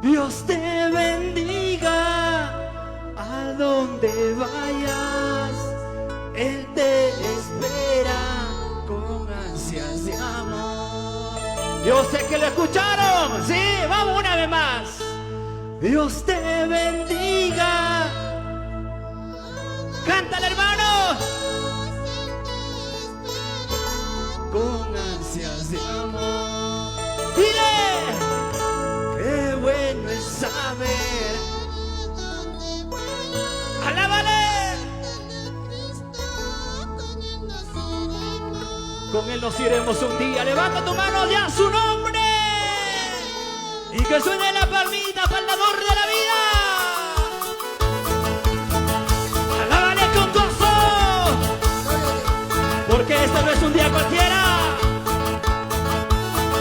Dios te bendiga a donde vayas, Él te espera con ansias de amor. Yo sé que lo escucharon, sí, vamos una vez más. Dios te bendiga. Cántale, hermano. Con ansias de amor. Dile, qué bueno es saber. Alábale. Con Él nos iremos un día. Levanta tu mano ya su nombre. Y que suene la palmita para el dador de la vida. Alábale con gozo. Porque este no es un día cualquiera.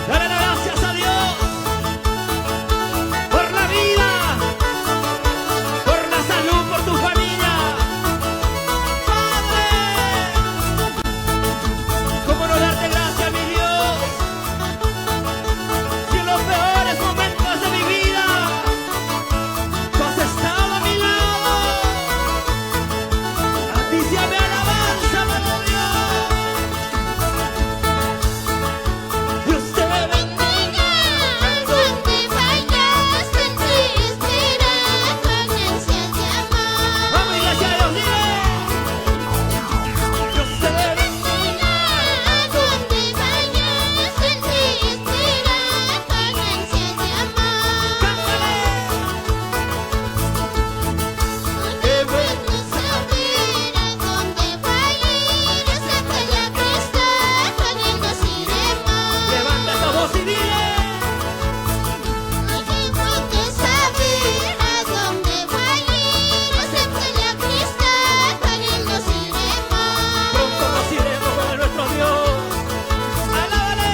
Dale las gracias a Dios por la vida, por la salud, por tu familia. Padre, ¿cómo no darte gracias, mi Dios? Si en los peores momentos de mi vida tú has estado a mi lado. A ti sea mi alabanza, amado Dios. Dios te bendiga Donde vayas, Él te espera con ansias de amor. Vamos, iglesia de Dios, dile. Dios te bendiga. Donde vayas, Él te espera con ansias de amor. Cántale. Qué bueno saber a dónde va a ir esa playa que está, con Él nos iremos. Levanta esa voz y dile. Qué bueno saber a dónde va a ir esa playa que está, con Él nos iremos. Pronto nos iremos con nuestro Dios. Alábale.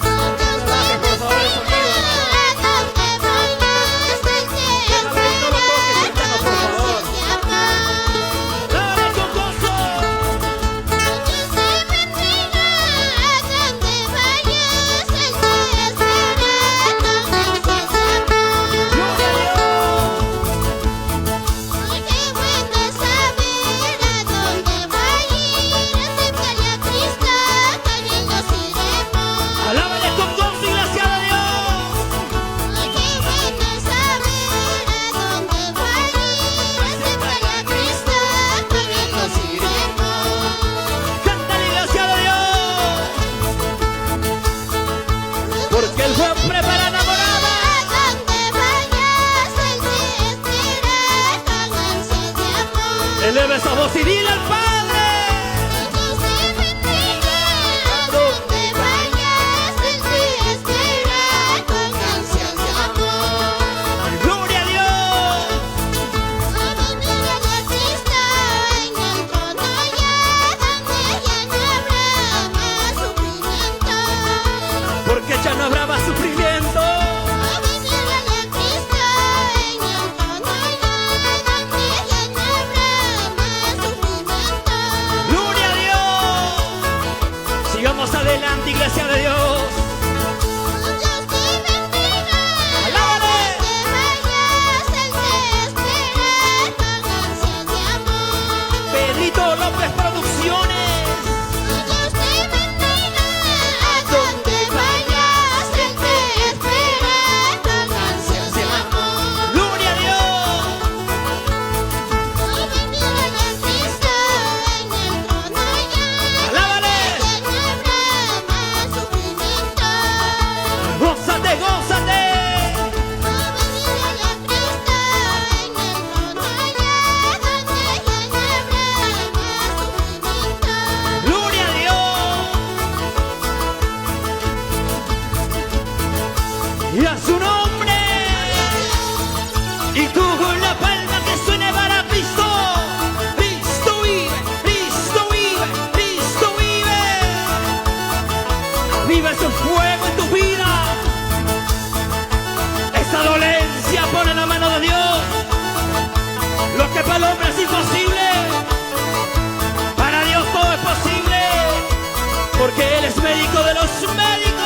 Dios te bendiga a donde vayas, Él te espera con ansias de amor. Dale con gozo. Dios te bendiga a donde vayas, Él te espera con ansias de amor. Gloria a Dios. Qué bueno saber a dónde va a ir ese playa cristal, con Él nos iremos. Alábale con gozo, iglesia de Dios. Qué bueno saber a dónde va a ir ese playa cristal, con Él nos iremos. Canta la iglesia de Dios. Porque Él fue prepara enamorada. A donde vayas, Él te espera con ansias de amor. Eleva esa voz y dile al Padre. Dios te bendiga a donde vayas, Él te espera con ansias de amor. Gloria a Dios. A vivir a Cristo en el trono ya, donde ya no habrá más sufrimiento. Porque ya no habrá más sufrimiento. A vivir a Cristo en el trono ya, donde ya no habrá más sufrimiento. Gloria a Dios. Sigamos adelante, iglesia de Dios. Dios te bendiga. Alábale. Donde vayas, Él te espera con ansias de amor. Pedrito López Producciones. Dios te bendiga. A donde vayas, Él te espera con ansias de amor. Gloria a Dios. A vivir a Cristo en el trono ya, Alábale. ya no habrá más sufrimiento. Gózate, gózate. A vivir a Cristo en el trono ya, donde ya no habrá más sufrimiento. Gloria a Dios. Y a su nombre. Y tú con la palma que suene para Cristo. Cristo vive, Cristo vive, Cristo vive. Vive ese fuego en tu vida. Esa dolencia pone en la mano de Dios. Lo que para el hombre es imposible, para Dios todo es posible. Porque Él es médico de los médicos.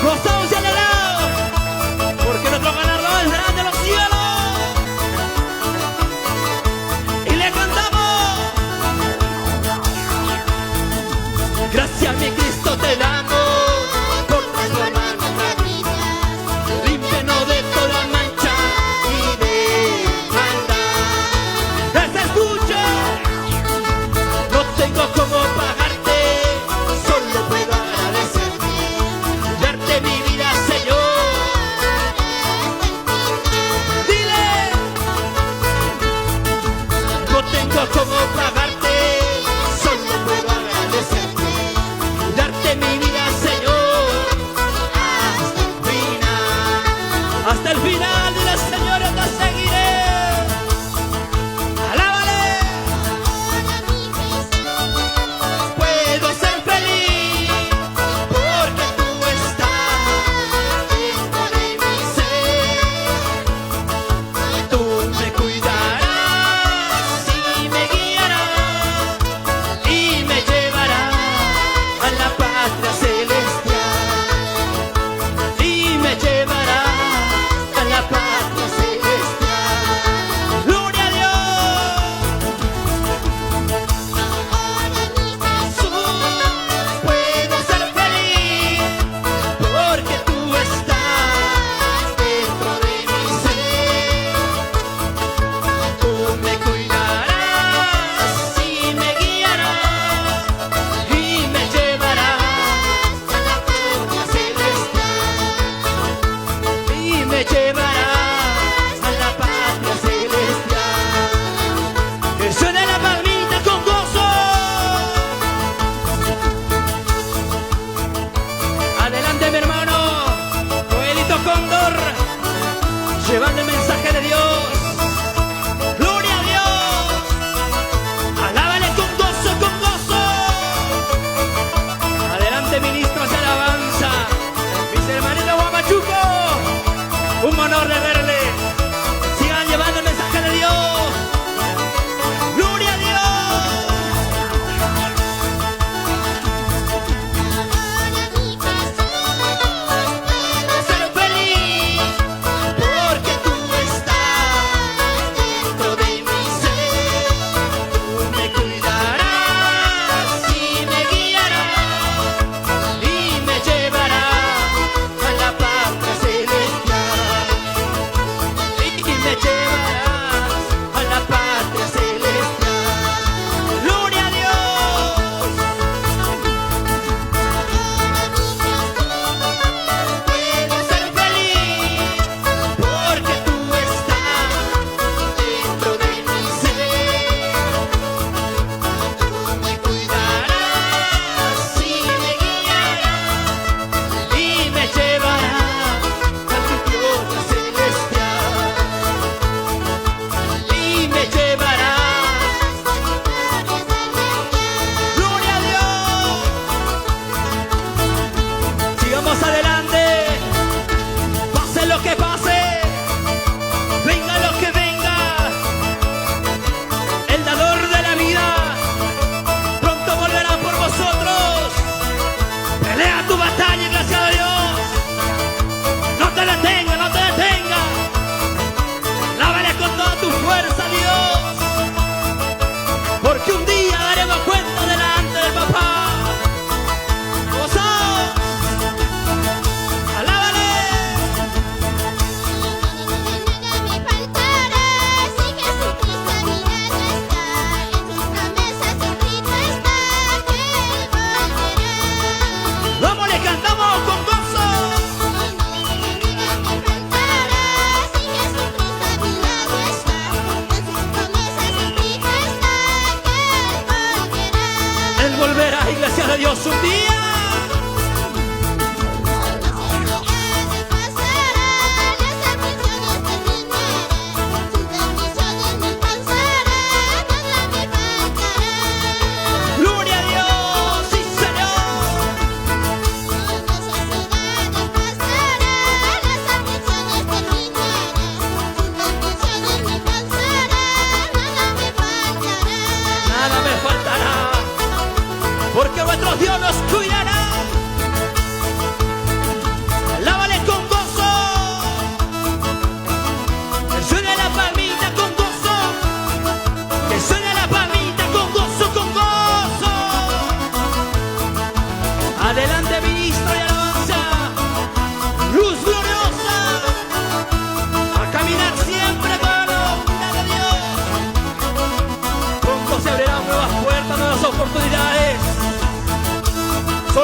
Gozamos y alegrados, porque nuestro galardón es grande en los cielos. Y le cantamos. Gracias, mi Cristo, te damos. Por nuestras manos gratuitas, Límpianos de toda mancha y de maldad. ¡Les escucha! No tengo cómo pagarte, solo puedo agradecerte. Darte mi vida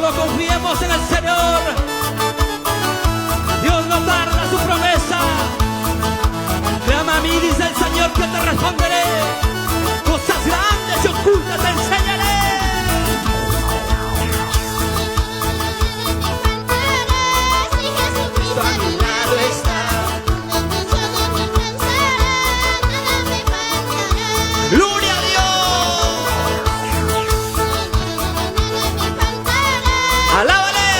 Solo confiemos en el Señor. Dios no tarda su promesa. Clama a mí, dice el Señor, que te responderé. Cosas grandes y ocultas te enseñaré. Si Jesucristo a mi lado está, nada me faltará. Gloria a Dios. Alábale.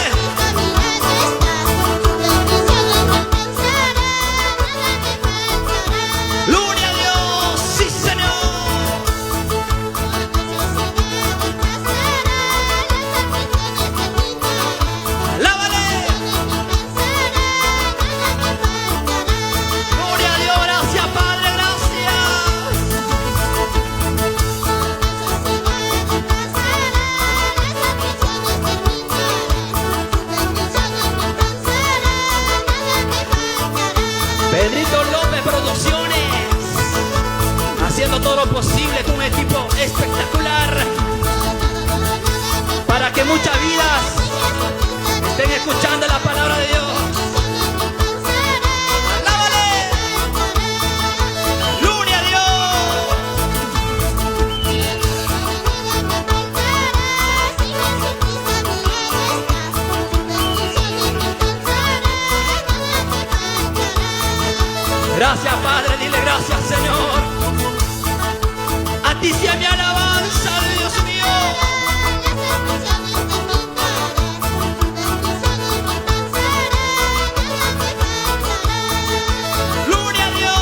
Gloria a Dios. Sí, Señor. Alábale. Gloria a Dios. Gracias, Padre. Gracias. Pedrito López Producciones, haciendo todo lo posible con un equipo espectacular para que muchas vidas estén escuchando la palabra de Dios. ¡Alábale! ¡Gloria a Dios! Gracias, Padre, dile gracias, Señor. A ti sea mi alabanza, Dios mío. Gloria a Dios.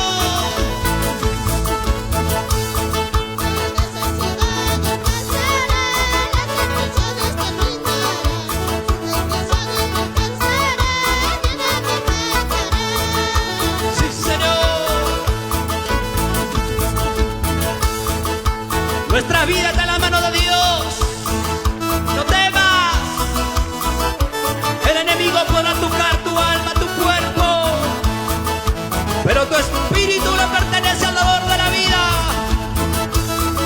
Sí, Señor. Nuestra vida está en la mano de Dios. No temas. El enemigo podrá tocar tu alma, tu cuerpo, pero tu espíritu le pertenece al dador de la vida.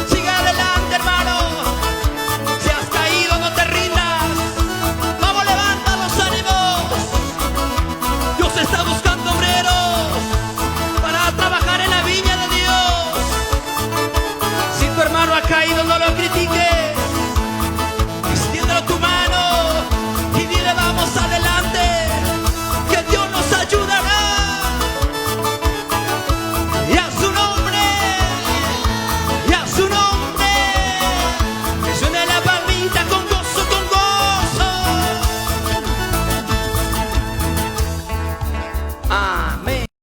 Sigue adelante, hermano. Si has caído, no te rindas. Vamos, levanta los ánimos. Dios está buscando obreros para trabajar en la viña de Dios. Si tu hermano ha caído, no lo critiques.